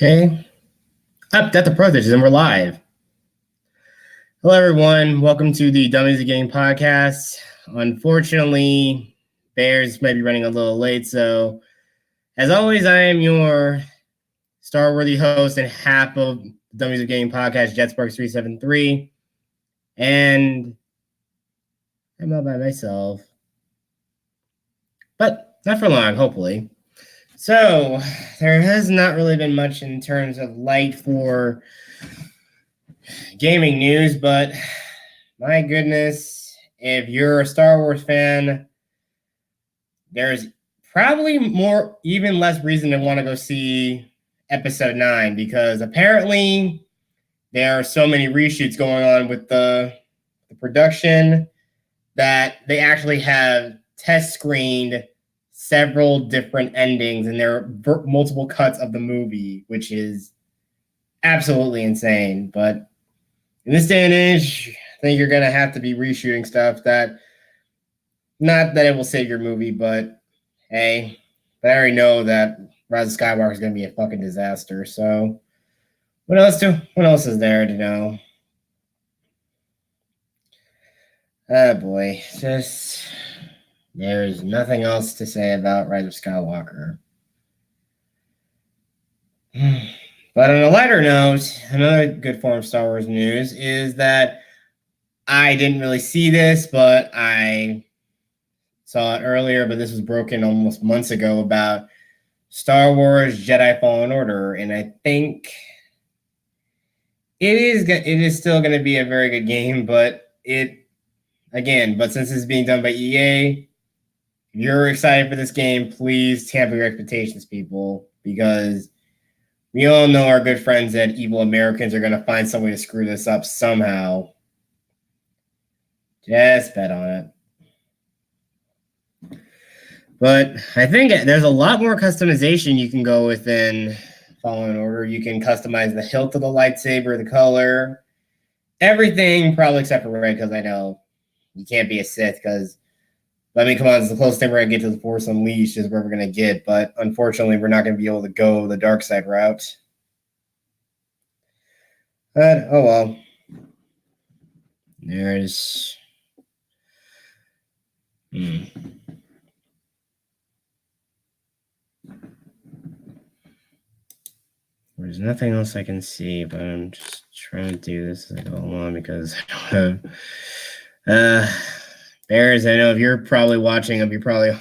Okay. Up, that's the protest, and we're live. Hello, everyone. Welcome to the Dummies Game podcast. Unfortunately, Bears might be running a little late, so as always, I am your star-worthy host and half of Dummies Game podcast, Jetsparks373, and I'm all by myself, but not for long, hopefully. So there has not really been much in terms of light for gaming news, but my goodness, if you're a Star Wars fan, there's probably even less reason to want to go see Episode 9 because apparently there are so many reshoots going on with the production that they actually have test screened several different endings and there are multiple cuts of the movie, which is absolutely insane. But in this day and age, I think you're going to have to be reshooting stuff that, not that it will save your movie, but hey, I already know that Rise of Skywalker is going to be a fucking disaster. So what else is there to know? Oh boy, there's nothing else to say about Rise of Skywalker. But on a lighter note, another good form of Star Wars news is that I didn't really see this, but I saw it earlier, but this was broken almost months ago about Star Wars Jedi Fallen Order, and I think it is still going to be a very good game, but since it's being done by EA, if you're excited for this game, please tamper your expectations, people, because we all know our good friends at Evil Americans are going to find some way to screw this up somehow. Just bet on it. But I think there's a lot more customization you can go within Fallen Order. You can customize the hilt of the lightsaber, the color, everything, probably except for red, because I know you can't be a Sith, because, I mean, come on, it's the closest thing we're going to get to the Force Unleashed is where we're going to get, but unfortunately, we're not going to be able to go the dark side route. But, oh well. There's... There's nothing else I can see, but I'm just trying to do this as I go along because I don't have... Bears, I know if you're probably watching, you're probably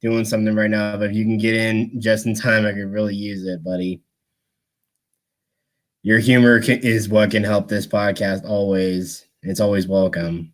doing something right now, but if you can get in just in time, I could really use it, buddy. Your humor is what can help this podcast always. It's always welcome.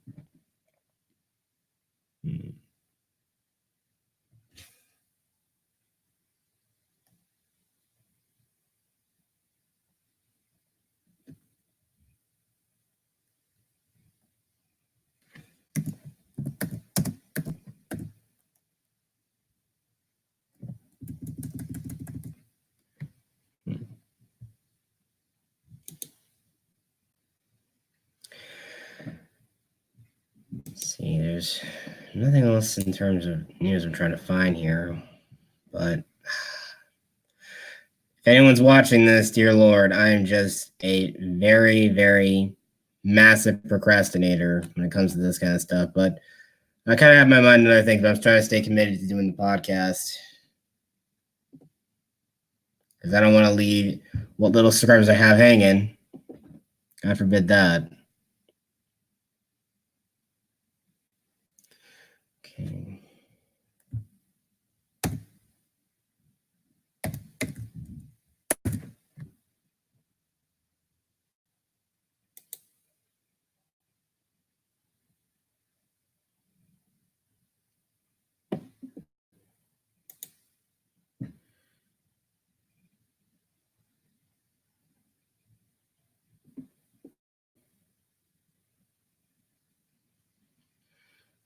See, there's nothing else in terms of news I'm trying to find here, but if anyone's watching this, dear Lord, I am just a very, very massive procrastinator when it comes to this kind of stuff, but I kind of have my mind on other things, but I'm trying to stay committed to doing the podcast because I don't want to leave what little subscribers I have hanging. God forbid that. Okay.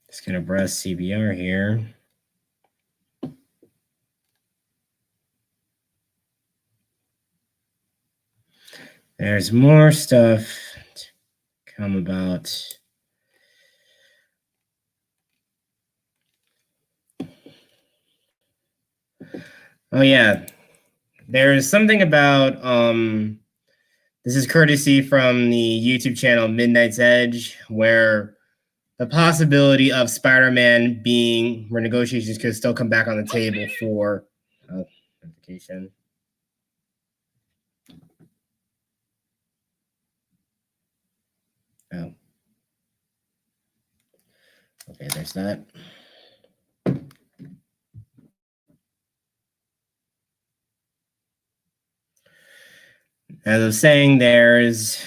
Just going to press CBR here. There's more stuff to come about. Oh, yeah. there's something about this is courtesy from the YouTube channel Midnight's Edge, where the possibility of Spider-Man being where negotiations could still come back on the table for notification. Oh. Okay, there's that. As I was saying, there's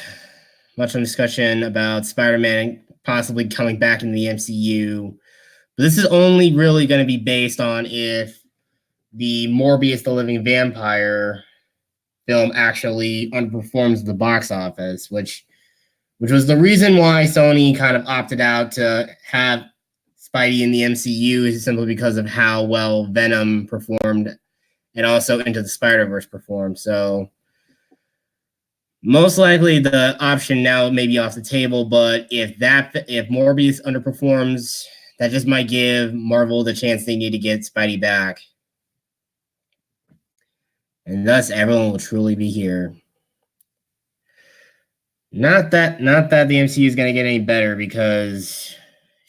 much discussion about Spider-Man possibly coming back into the MCU. But this is only really going to be based on if the Morbius the Living Vampire film actually underperforms the box office, which was the reason why Sony kind of opted out to have Spidey in the MCU, is simply because of how well Venom performed and also Into the Spider-Verse performed. So most likely the option now may be off the table, but if Morbius underperforms, that just might give Marvel the chance they need to get Spidey back. And thus everyone will truly be here. Not that the MCU is going to get any better, because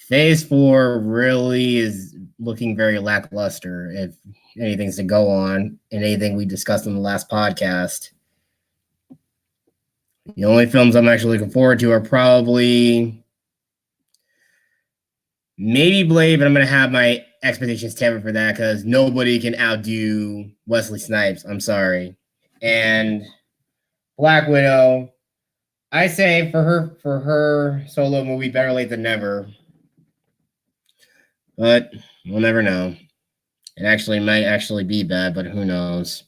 Phase 4 really is looking very lackluster, if anything's to go on, and anything we discussed in the last podcast. The only films I'm actually looking forward to are probably maybe Blade, but I'm going to have my expectations tempered for that, because nobody can outdo Wesley Snipes. I'm sorry. And Black Widow, I say for her solo movie, better late than never. But we'll never know. It actually might actually be bad, but who knows?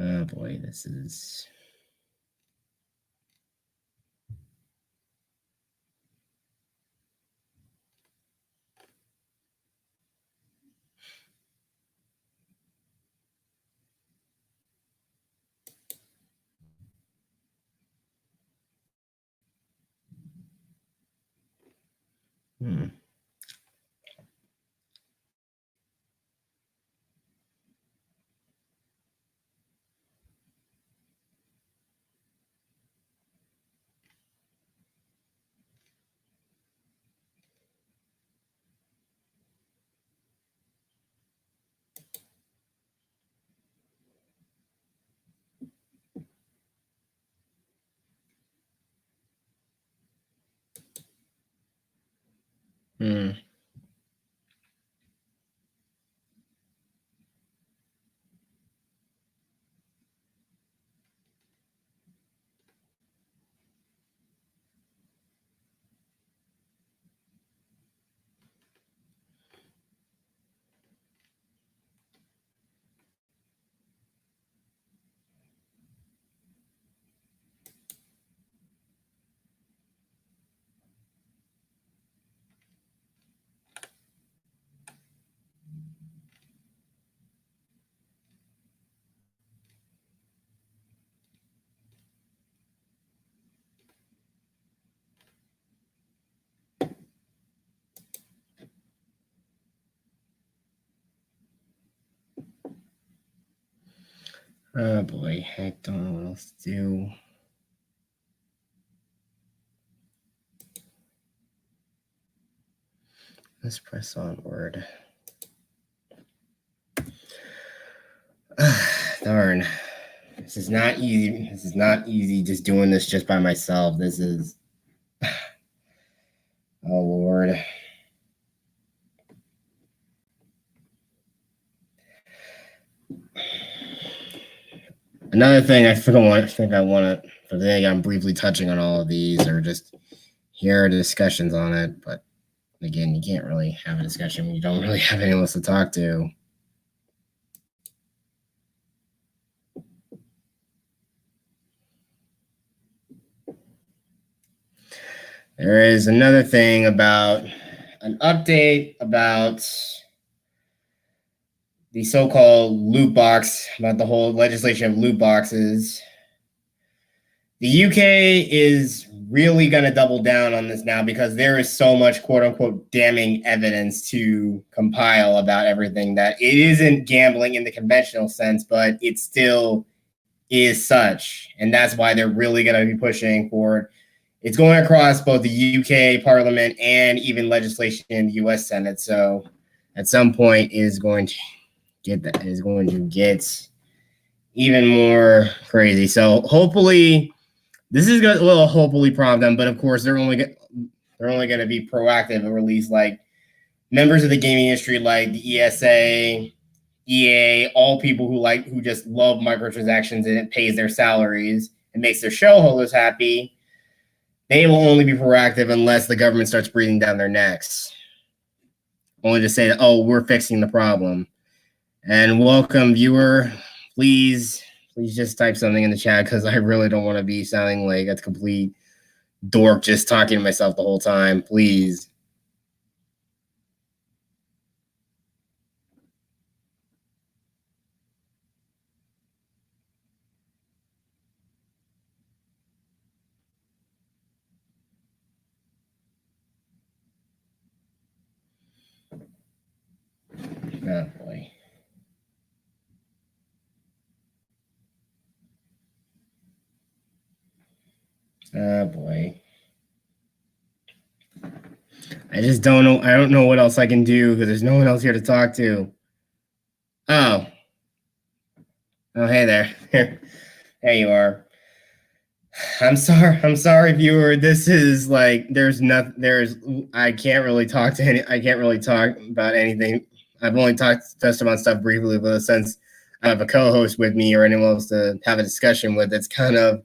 Oh boy, this is... Oh boy, I don't know what else to do. Let's press onward. Darn. This is not easy. This is not easy just doing this just by myself. This is... Oh, Lord. Another thing I want to, I'm briefly touching on all of these, or just hear discussions on it, but again, you can't really have a discussion when you don't really have anyone else to talk to. There is another thing about an update about the so-called loot box, about the whole legislation of loot boxes. The UK is really going to double down on this now because there is so much quote unquote damning evidence to compile about everything that it isn't gambling in the conventional sense, but it still is such. And that's why they're really going to be pushing for it's going across both the UK Parliament and even legislation in the US Senate. So at some point is going to get even more crazy. So hopefully this is going to hopefully prompt them, but of course they're only going to be proactive and release like members of the gaming industry, like the ESA, EA, all people who just love microtransactions and it pays their salaries and makes their shareholders happy. They will only be proactive unless the government starts breathing down their necks. Only to say that, oh, we're fixing the problem. And welcome, viewer. Please just type something in the chat because I really don't want to be sounding like a complete dork just talking to myself the whole time. Please. Oh, boy. Oh, boy. I just don't know. I don't know what else I can do because there's no one else here to talk to. Oh. Oh, hey there. There you are. I'm sorry, viewer. This is like I can't really talk about anything. I've only touched about stuff briefly, but since I have a co-host with me or anyone else to have a discussion with, it's kind of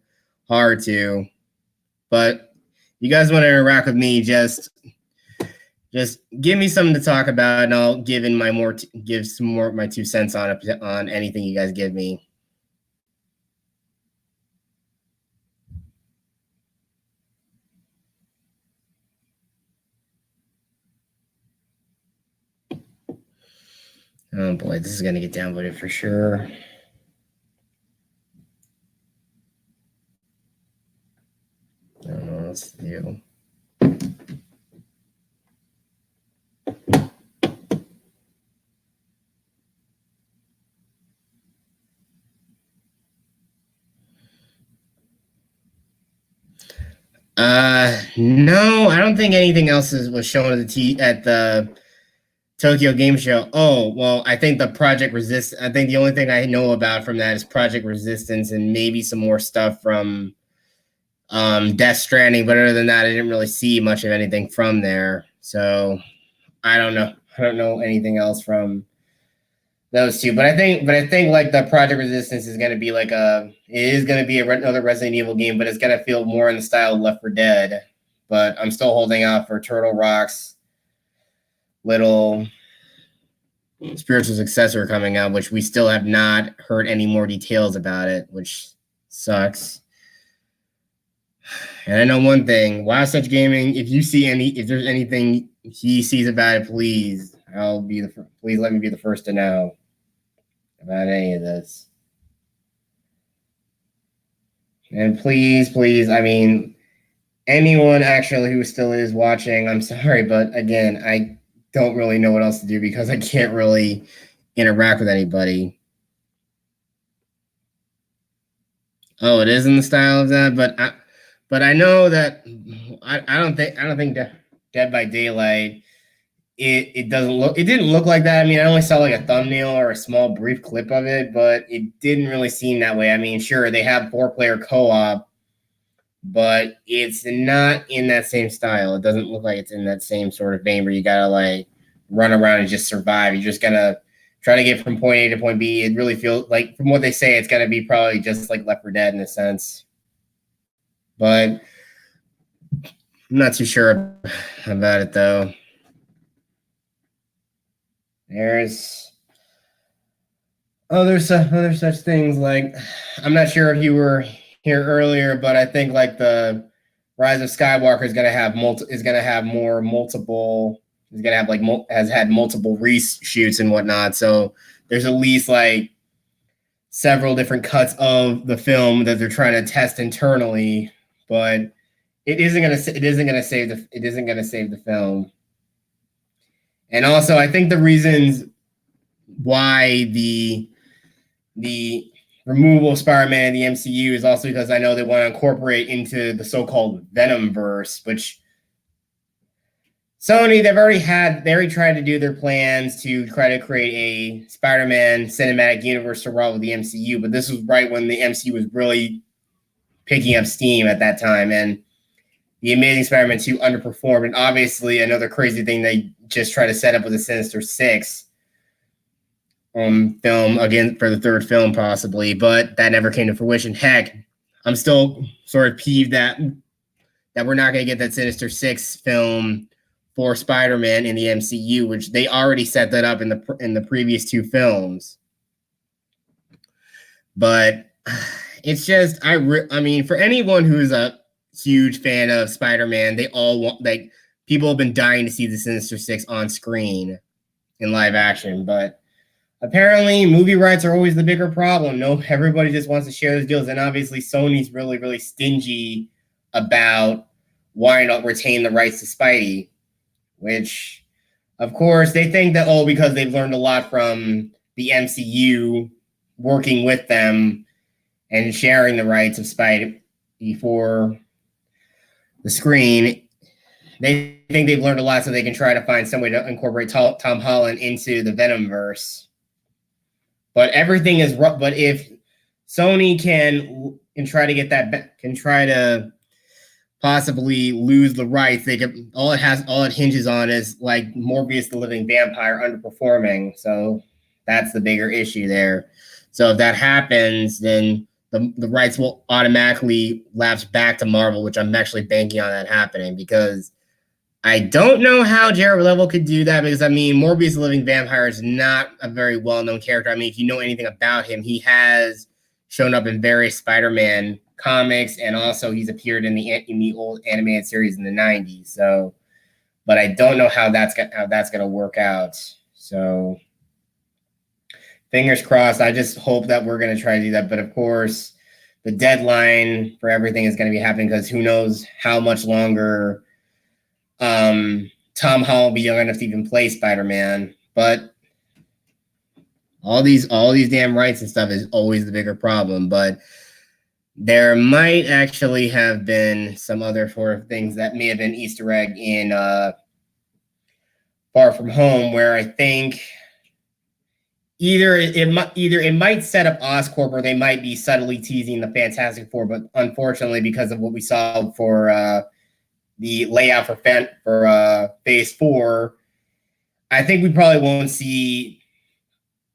hard to. But you guys want to interact with me, just give me something to talk about, and I'll give some more of my 2 cents on anything you guys give me. Oh boy, this is gonna get downvoted for sure. I don't know what else to do. No, I don't think anything else was shown at the Tokyo Game Show. Oh, well, I think the Project Resistance. I think the only thing I know about from that is Project Resistance and maybe some more stuff from Death Stranding. But other than that, I didn't really see much of anything from there. So I don't know. I don't know anything else from those two. But I think like the Project Resistance is going to be another Resident Evil game, but it's going to feel more in the style of Left 4 Dead. But I'm still holding out for Turtle Rock's little spiritual successor coming out, which we still have not heard any more details about it, which sucks. And I know one thing, Wow Such Gaming, if there's anything he sees about it, please let me be the first to know about any of this. And please, I mean, anyone actually who still is watching, I'm sorry, but again, I don't really know what else to do because I can't really interact with anybody. Oh, it is in the style of that, but I know that I don't think Dead by Daylight it didn't look like that. I mean, I only saw like a thumbnail or a small brief clip of it, but it didn't really seem that way. I mean, sure, they have 4-player co-op, but it's not in that same style. It doesn't look like it's in that same sort of vein where you gotta like run around and just survive. You're just gonna try to get from point A to point B. It really feels like, from what they say, it's gonna be probably just like Left 4 Dead in a sense. But I'm not too sure about it though. There's other such things like, I'm not sure if you were here earlier, but I think like the Rise of Skywalker has had multiple reshoots and whatnot. So there's at least like several different cuts of the film that they're trying to test internally, but it isn't going to save the film. And also, I think the reasons why the removal of Spider-Man in the MCU is also because I know they want to incorporate into the so-called Venom verse, which Sony, they already tried to do their plans to try to create a Spider-Man cinematic universe to rival the MCU, but this was right when the MCU was really picking up steam at that time, and the Amazing Spider-Man 2 underperformed. And obviously, another crazy thing they just tried to set up with the Sinister Six film again for the third film, possibly, but that never came to fruition. Heck, I'm still sort of peeved that we're not going to get that Sinister Six film for Spider-Man in the MCU, which they already set that up in the previous two films. But it's just, I mean, for anyone who's a huge fan of Spider-Man, they all want, like, people have been dying to see the Sinister Six on screen in live action, but apparently movie rights are always the bigger problem. No, everybody just wants to share those deals, and obviously Sony's really, really stingy about wanting to retain the rights to Spidey, which, of course, they think that, because they've learned a lot from the MCU working with them and sharing the rights of Spidey for the screen, they think they've learned a lot, so they can try to find some way to incorporate Tom Holland into the Venomverse. But everything is rough. But if Sony can try to get that, can try to possibly lose the rights, they can, all it hinges on is like Morbius the Living Vampire underperforming. So that's the bigger issue there. So if that happens, then the rights will automatically lapse back to Marvel, which I'm actually banking on that happening, because I don't know how Jared Leto could do that, because, I mean, Morbius the Living Vampire is not a very well-known character. I mean, if you know anything about him, he has shown up in various Spider-Man comics, and also he's appeared in the old animated series in the 90s. So, but I don't know how that's going to work out. So, fingers crossed. I just hope that we're going to try to do that. But, of course, the deadline for everything is going to be happening, because who knows how much longer Tom Holland will be young enough to even play Spider-Man. But all these damn rights and stuff is always the bigger problem. But there might actually have been some other sort of things that may have been Easter egg in Far From Home, where I think either it might set up Oscorp, or they might be subtly teasing the Fantastic Four. But unfortunately, because of what we saw for the layout for Phase 4, I think we probably won't see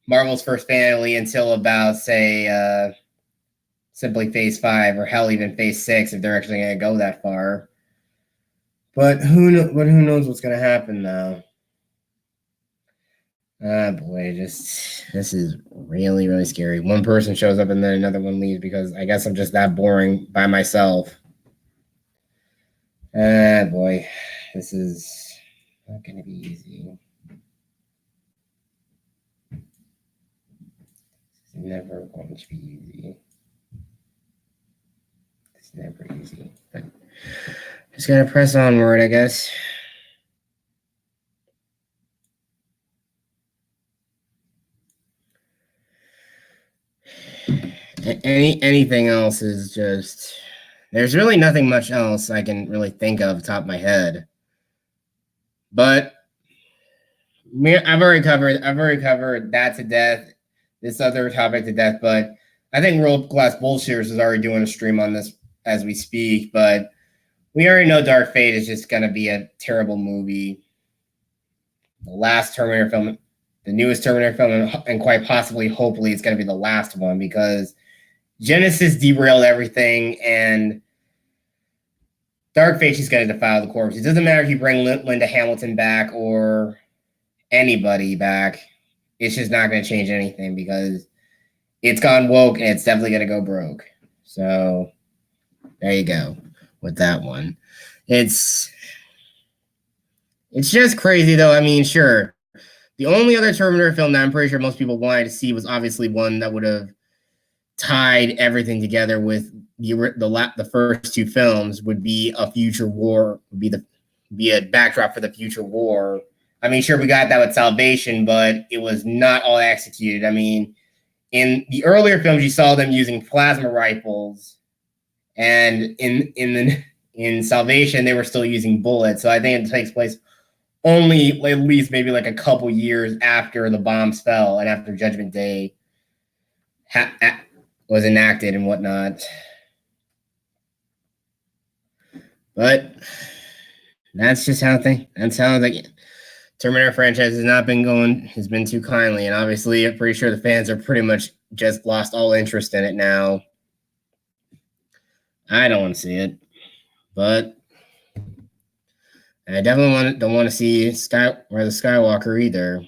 Marvel's first family until about, say, simply Phase 5, or hell, even Phase 6, if they're actually going to go that far. But who knows what's going to happen now? Ah, boy, this is really, really scary. One person shows up and then another one leaves, because I guess I'm just that boring by myself. Ah, boy, this is not going to be easy. It's never going to be easy. It's never easy. But just got to press onward, I guess. Anything else is just, there's really nothing much else I can really think of top of my head. But I've already covered that to death, this other topic to death. But I think World Class Bullshitters is already doing a stream on this as we speak. But we already know Dark Fate is just going to be a terrible movie. The last Terminator film, the newest Terminator film, and quite possibly, hopefully, it's going to be the last one, because Genesis derailed everything, and Dark Fate is going to defile the corpse. It doesn't matter if you bring Linda Hamilton back or anybody back. It's just not going to change anything, because it's gone woke, and it's definitely going to go broke. So there you go with that one. It's just crazy, though. I mean, sure, the only other Terminator film that I'm pretty sure most people wanted to see was obviously one that would have tied everything together with the first two films would be a future war, be a backdrop for the future war. I mean, sure, we got that with Salvation, but it was not all executed. I mean, in the earlier films, you saw them using plasma rifles, and in Salvation, they were still using bullets. So I think it takes place only at least maybe like a couple years after the bombs fell and after Judgment Day was enacted and whatnot. But that's just how the Terminator franchise has been too kindly, and obviously I'm pretty sure the fans are pretty much just lost all interest in it now. I don't want to see it, but I definitely don't want to see the Skywalker either.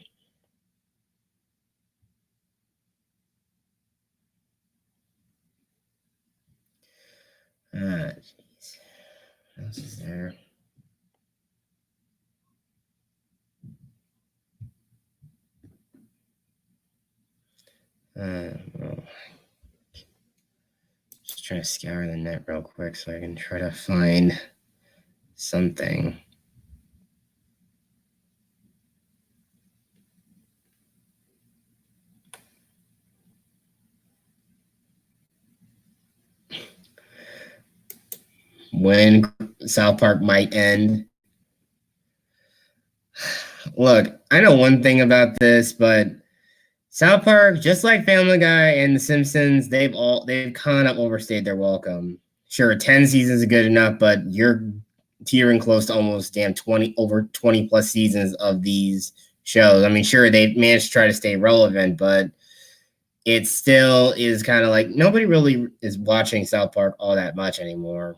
Ah, jeez. What else is there? Well, just trying to scour the net real quick so I can try to find something. When South Park might end. Look, I know one thing about this, but South Park, just like Family Guy and The Simpsons, they've kind of overstayed their welcome. Sure, 10 seasons is good enough, but you're teetering close to almost over 20 plus seasons of these shows. I mean, sure, they managed to try to stay relevant, but it still is kind of like nobody really is watching South Park all that much anymore.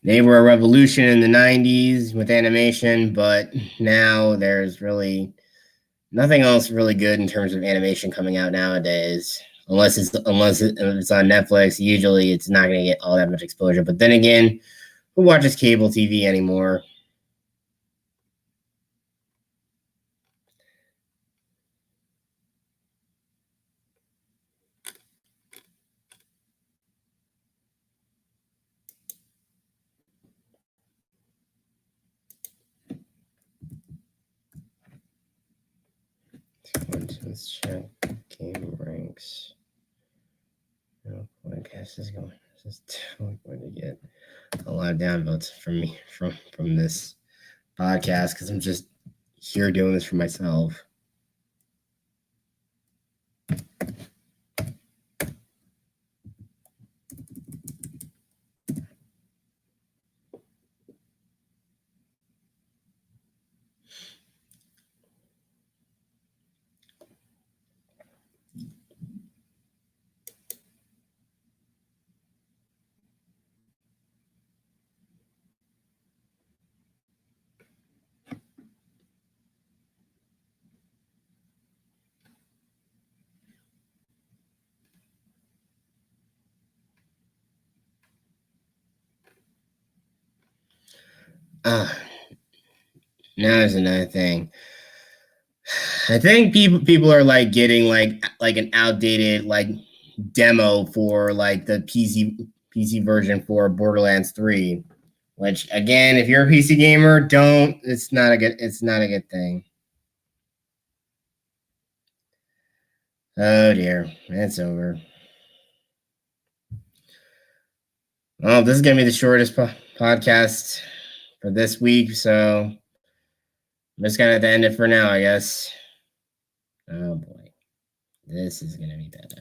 They were a revolution in the 90s with animation, but now there's really nothing else really good in terms of animation coming out nowadays. Unless it's on Netflix, usually it's not going to get all that much exposure. But then again, who watches cable TV anymore? Let's check game ranks. Oh, I guess this is totally going to get a lot of downvotes from me from this podcast because I'm just here doing this for myself. Now there's another thing. I think people are like getting like an outdated like demo for like the PC version for Borderlands 3, which again, if you're a PC gamer, it's not a good thing. Oh dear, it's over. Well, this is gonna be the shortest podcast for this week, so I'm just gonna have to end it for now, I guess. Oh boy, this is gonna be bad.